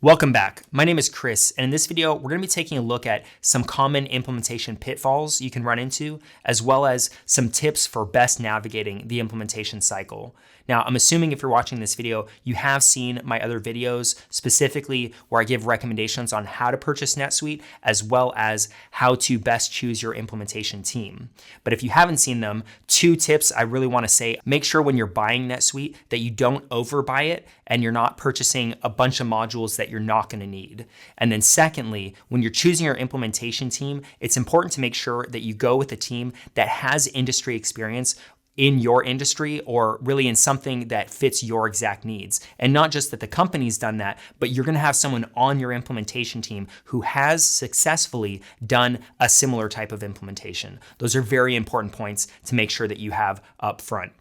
Welcome back. My name is Chris, and in this video, we're going to be taking a look at some common implementation pitfalls you can run into, as well as some tips for best navigating the implementation cycle. Now, I'm assuming if you're watching this video, you have seen my other videos, specifically where I give recommendations on how to purchase NetSuite, as well as how to best choose your implementation team. But if you haven't seen them, two tips I really want to say: make sure when you're buying NetSuite that you don't overbuy it and you're not purchasing a bunch of modules that you're not going to need. And then secondly, when you're choosing your implementation team, it's important to make sure that you go with a team that has industry experience in your industry, or really in something that fits your exact needs. And not just that the company's done that, but you're going to have someone on your implementation team who has successfully done a similar type of implementation. Those are very important points to make sure that you have up front.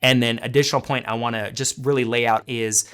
And then additional point I want to just really lay out is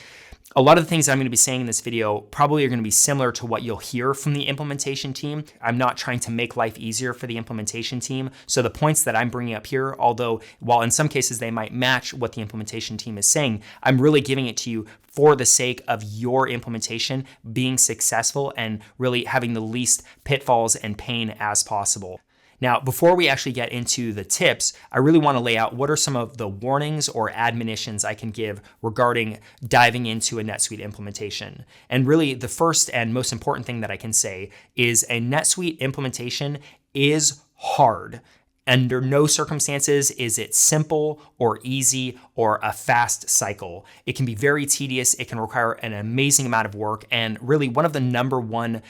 a lot of the things I'm going to be saying in this video probably are going to be similar to what you'll hear from the implementation team. I'm not trying to make life easier for the implementation team. So the points that I'm bringing up here, although while in some cases they might match what the implementation team is saying, I'm really giving it to you for the sake of your implementation being successful and really having the least pitfalls and pain as possible. Now, before we actually get into the tips, I really want to lay out what are some of the warnings or admonitions I can give regarding diving into a NetSuite implementation. And really, the first and most important thing that I can say is a NetSuite implementation is hard. Under no circumstances is it simple or easy or a fast cycle. It can be very tedious. It can require an amazing amount of work. And really, one of the number one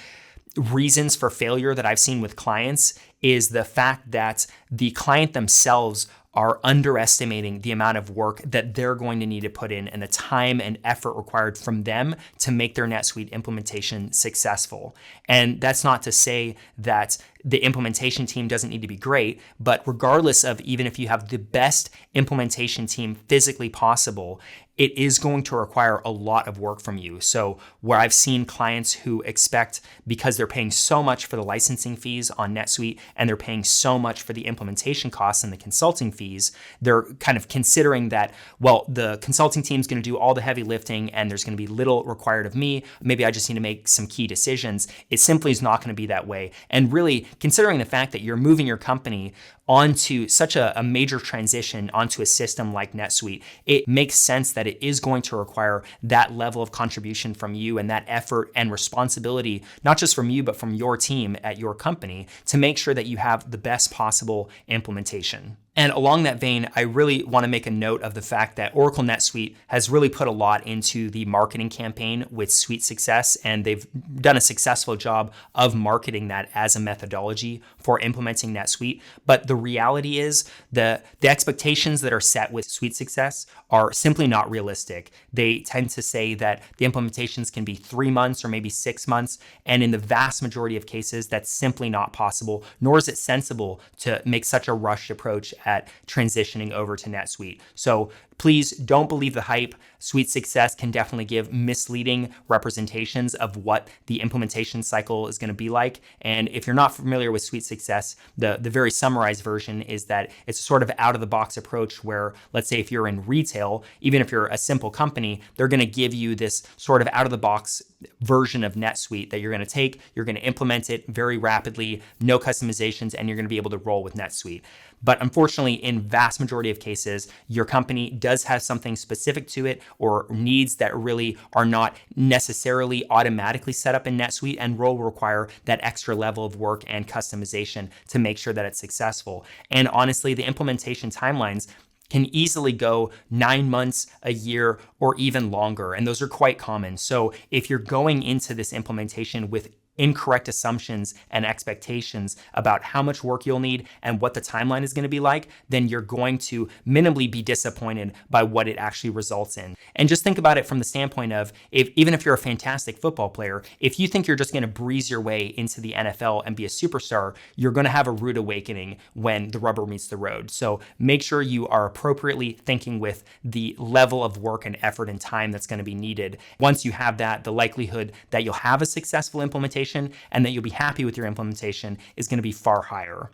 reasons for failure that I've seen with clients is the fact that the client themselves are underestimating the amount of work that they're going to need to put in and the time and effort required from them to make their NetSuite implementation successful. And that's not to say that the implementation team doesn't need to be great, but regardless of even if you have the best implementation team physically possible, it is going to require a lot of work from you. So where I've seen clients who expect, because they're paying so much for the licensing fees on NetSuite and they're paying so much for the implementation costs and the consulting fees, they're kind of considering that, well, the consulting team is going to do all the heavy lifting and there's going to be little required of me. Maybe I just need to make some key decisions. It simply is not going to be that way. And really, considering the fact that you're moving your company onto such a major transition onto a system like NetSuite, it makes sense that it is going to require that level of contribution from you and that effort and responsibility, not just from you, but from your team at your company to make sure that you have the best possible implementation. And along that vein, I really want to make a note of the fact that Oracle NetSuite has really put a lot into the marketing campaign with Suite Success, and they've done a successful job of marketing that as a methodology for implementing NetSuite. But the reality is the expectations that are set with Suite Success are simply not realistic. They tend to say that the implementations can be 3 months or maybe 6 months, and in the vast majority of cases, that's simply not possible, nor is it sensible to make such a rushed approach at transitioning over to NetSuite. So please don't believe the hype. Suite Success can definitely give misleading representations of what the implementation cycle is going to be like. And if you're not familiar with Suite Success, the very summarized version is that it's a sort of out-of-the-box approach where, let's say if you're in retail, even if you're a simple company, they're going to give you this sort of out-of-the-box version of NetSuite that you're going to take, you're going to implement it very rapidly, no customizations, and you're going to be able to roll with NetSuite. But unfortunately, in vast majority of cases, your company does have something specific to it or needs that really are not necessarily automatically set up in NetSuite and will require that extra level of work and customization to make sure that it's successful. And honestly, the implementation timelines can easily go 9 months, a year, or even longer. And those are quite common. So if you're going into this implementation with incorrect assumptions and expectations about how much work you'll need and what the timeline is going to be like, then you're going to minimally be disappointed by what it actually results in. And just think about it from the standpoint of, even if you're a fantastic football player, if you think you're just going to breeze your way into the NFL and be a superstar, you're going to have a rude awakening when the rubber meets the road. So make sure you are appropriately thinking with the level of work and effort and time that's going to be needed. Once you have that, the likelihood that you'll have a successful implementation implementation and that you'll be happy with your implementation is going to be far higher.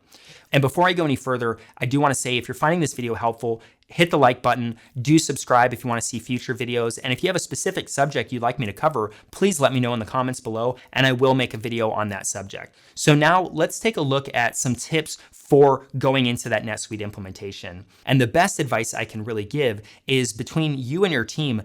And before I go any further, I do want to say if you're finding this video helpful, hit the like button, do subscribe if you want to see future videos, and if you have a specific subject you'd like me to cover, please let me know in the comments below, and I will make a video on that subject. So now let's take a look at some tips for going into that NetSuite implementation. And the best advice I can really give is between you and your team,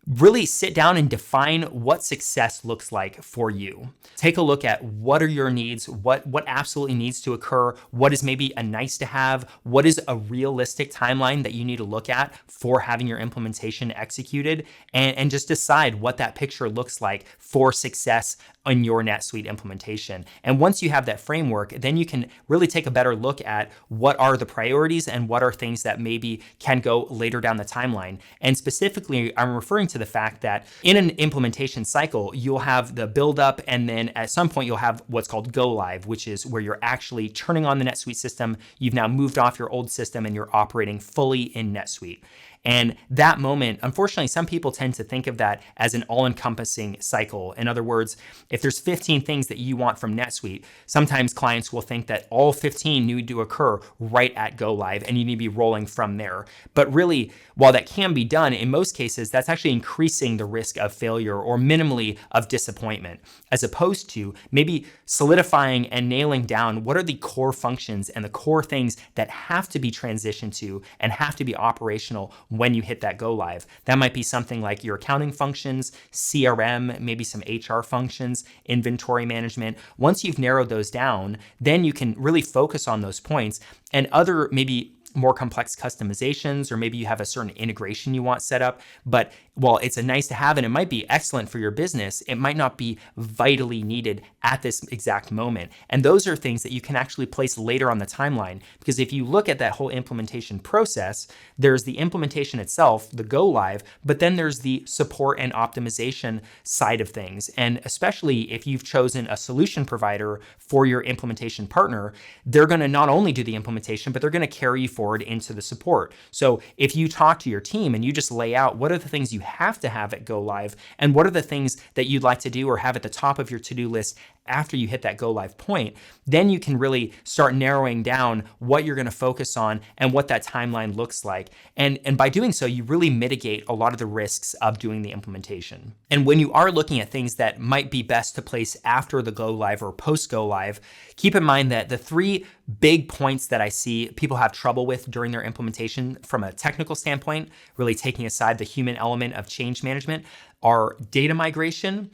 really sit down and define what success looks like for you. Take a look at what are your needs, what absolutely needs to occur, what is maybe a nice to have, what is a realistic timeline that you need to look at for having your implementation executed, and just decide what that picture looks like for success in your NetSuite implementation. And once you have that framework, then you can really take a better look at what are the priorities and what are things that maybe can go later down the timeline. And specifically, I'm referring to the fact that in an implementation cycle, you'll have the build up, and then at some point you'll have what's called go live, which is where you're actually turning on the NetSuite system. You've now moved off your old system and you're operating fully in NetSuite. And that moment, unfortunately, some people tend to think of that as an all-encompassing cycle. In other words, if there's 15 things that you want from NetSuite, sometimes clients will think that all 15 need to occur right at go live and you need to be rolling from there. But really, while that can be done, in most cases, that's actually increasing the risk of failure or minimally of disappointment, as opposed to maybe solidifying and nailing down what are the core functions and the core things that have to be transitioned to and have to be operational when you hit that go live. That might be something like your accounting functions, CRM, maybe some HR functions, inventory management. Once you've narrowed those down, then you can really focus on those points, and other maybe more complex customizations, or maybe you have a certain integration you want set up, but while it's a nice to have and it might be excellent for your business, it might not be vitally needed at this exact moment. And those are things that you can actually place later on the timeline, because if you look at that whole implementation process, there's the implementation itself, the go live, but then there's the support and optimization side of things. And especially if you've chosen a solution provider for your implementation partner, they're going to not only do the implementation, but they're going to carry you forward into the support. So if you talk to your team and you just lay out what are the things you have to have at go live and what are the things that you'd like to do or have at the top of your to-do list after you hit that go live point, then you can really start narrowing down what you're going to focus on and what that timeline looks like. And by doing so, you really mitigate a lot of the risks of doing the implementation. And when you are looking at things that might be best to place after the go live or post go live, keep in mind that the three big points that I see people have trouble with during their implementation from a technical standpoint, really taking aside the human element of change management, are data migration,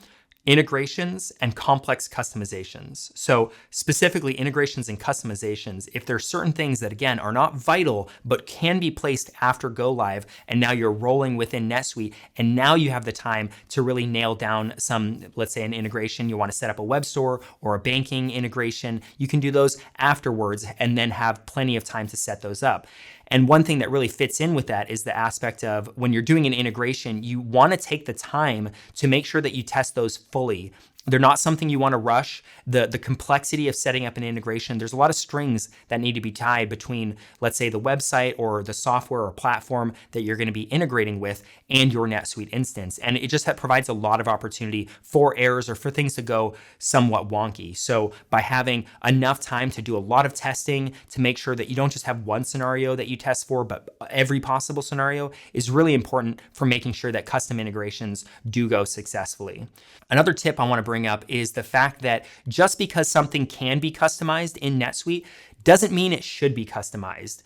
integrations, and complex customizations. So specifically integrations and customizations, if there's certain things that again are not vital, but can be placed after go live, and now you're rolling within NetSuite, and now you have the time to really nail down some, let's say an integration, you want to set up a web store or a banking integration, you can do those afterwards and then have plenty of time to set those up. And one thing that really fits in with that is the aspect of when you're doing an integration, you want to take the time to make sure that you test those fully. They're not something you want to rush. The complexity of setting up an integration, there's a lot of strings that need to be tied between, let's say, the website or the software or platform that you're going to be integrating with and your NetSuite instance. And it just provides a lot of opportunity for errors or for things to go somewhat wonky. So by having enough time to do a lot of testing to make sure that you don't just have one scenario that you test for, but every possible scenario is really important for making sure that custom integrations do go successfully. Another tip I want to bring up is the fact that just because something can be customized in NetSuite doesn't mean it should be customized.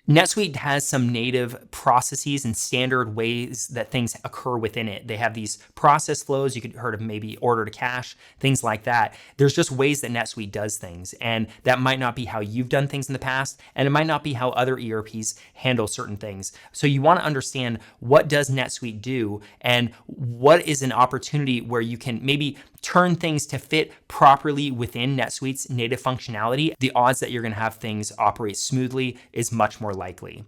NetSuite has some native processes and standard ways that things occur within it. They have these process flows. You could heard of maybe order to cash, things like that. There's just ways that NetSuite does things, and that might not be how you've done things in the past, and it might not be how other ERPs handle certain things. So you want to understand what does NetSuite do and what is an opportunity where you can maybe turn things to fit properly within NetSuite's native functionality. The odds that you're going to have things operate smoothly is much more likely.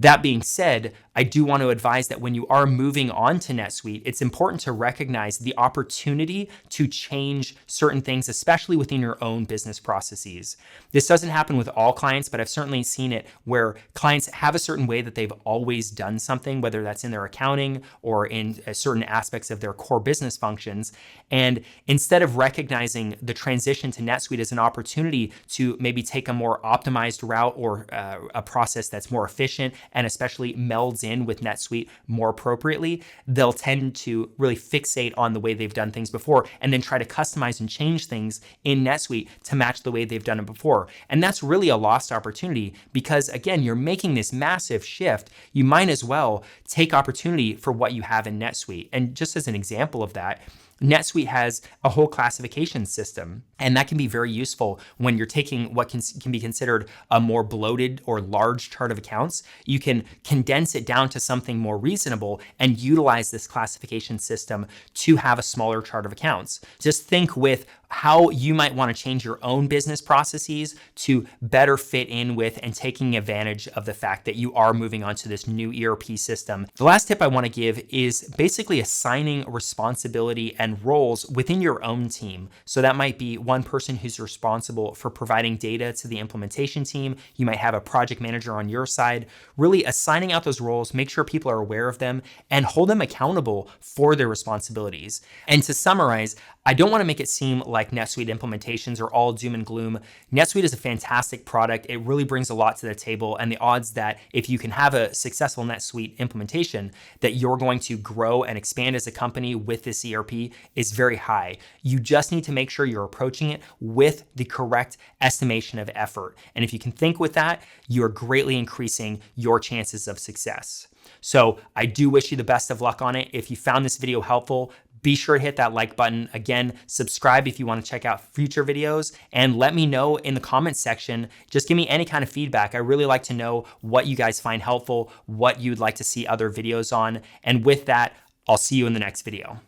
That being said, I do want to advise that when you are moving on to NetSuite, it's important to recognize the opportunity to change certain things, especially within your own business processes. This doesn't happen with all clients, but I've certainly seen it where clients have a certain way that they've always done something, whether that's in their accounting or in certain aspects of their core business functions. And instead of recognizing the transition to NetSuite as an opportunity to maybe take a more optimized route or a process that's more efficient and especially melds in with NetSuite more appropriately, they'll tend to really fixate on the way they've done things before and then try to customize and change things in NetSuite to match the way they've done it before. And that's really a lost opportunity because, again, you're making this massive shift. You might as well take opportunity for what you have in NetSuite. And just as an example of that, NetSuite has a whole classification system, and that can be very useful when you're taking what can be considered a more bloated or large chart of accounts. You can condense it down to something more reasonable and utilize this classification system to have a smaller chart of accounts. Just think with how you might want to change your own business processes to better fit in with and taking advantage of the fact that you are moving on to this new ERP system. The last tip I want to give is basically assigning responsibility and roles within your own team. So that might be one person who's responsible for providing data to the implementation team. You might have a project manager on your side. Really assigning out those roles, make sure people are aware of them, and hold them accountable for their responsibilities. And to summarize, I don't want to make it seem like NetSuite implementations are all doom and gloom. NetSuite is a fantastic product. It really brings a lot to the table, and the odds that if you can have a successful NetSuite implementation, that you're going to grow and expand as a company with this ERP is very high. You just need to make sure you're approaching it with the correct estimation of effort. And if you can think with that, you're greatly increasing your chances of success. So I do wish you the best of luck on it. If you found this video helpful, be sure to hit that like button. Again, subscribe if you want to check out future videos, and let me know in the comments section. Just give me any kind of feedback. I really like to know what you guys find helpful, what you'd like to see other videos on. And with that, I'll see you in the next video.